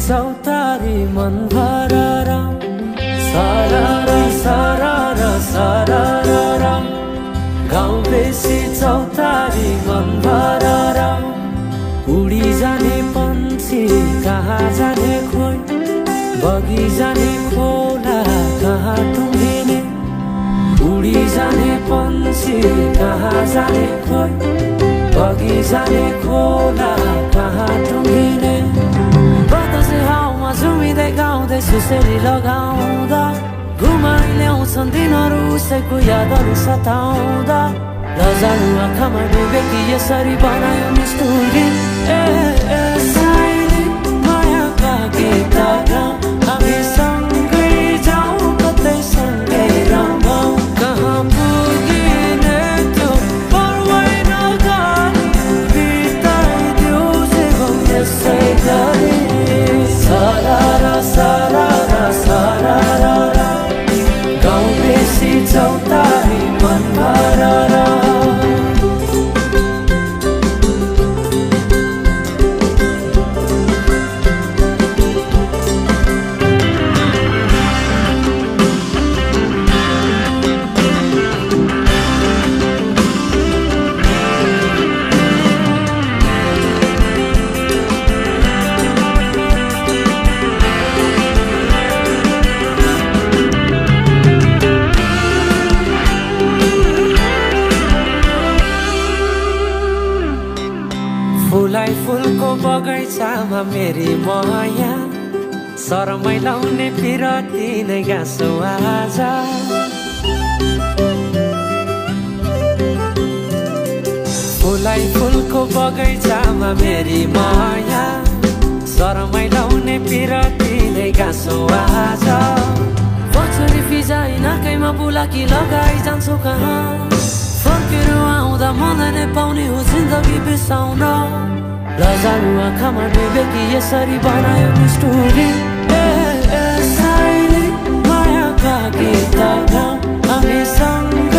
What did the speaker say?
चौतारी मन भरर सरर सरर सरर गाउँ बेसी चौतारी मन भरर उडी जाने पन्छी कहाँ जाने खोइ बगी जाने खोला कहाँ टुङ्गिने उडी जाने पन्छी कहाँ जाने खोइ बगी जाने खोला कहाँ टुङ्गिने बतासे हाउमा झुमिँदै गाउँदै सुसेरी लगाउँदा घुमाइ ल्याउँछन् दिनहरू उसैको यादहरू सताउँदा लजालु आँखामा डुबे कि यसरी बनायो निष्ठुरी साइली मायाका गीतहरू हामी सँगै जाउँ कतै सँगै रमाउँ कहाँ पुगिने त्यो पर्वै नगरी बिताइदेऊ जीवन यसै गरी सरर सरर सरर गाउँ बेसी चौतारी मन भरर फुलाई फुलको बगैँचामा मेरी माया शरमै लाउने पिरती नै गाँसो आज फुलाई फुलको बगैँचामा मेरी माया शरमै लाउने पिरती नै गाँसो आज पछुरी फिजाइ नाकैमा बुलाकी लगाइ जान्छु कहाँ फर्केर आउँदा मलाई नै पाउने हो जिन्दगी बिसाउन लजालु आँखामा डुबे कि यसरी बनायो निष्ठुरी साइली मायाका गीतहरू हामी सँगै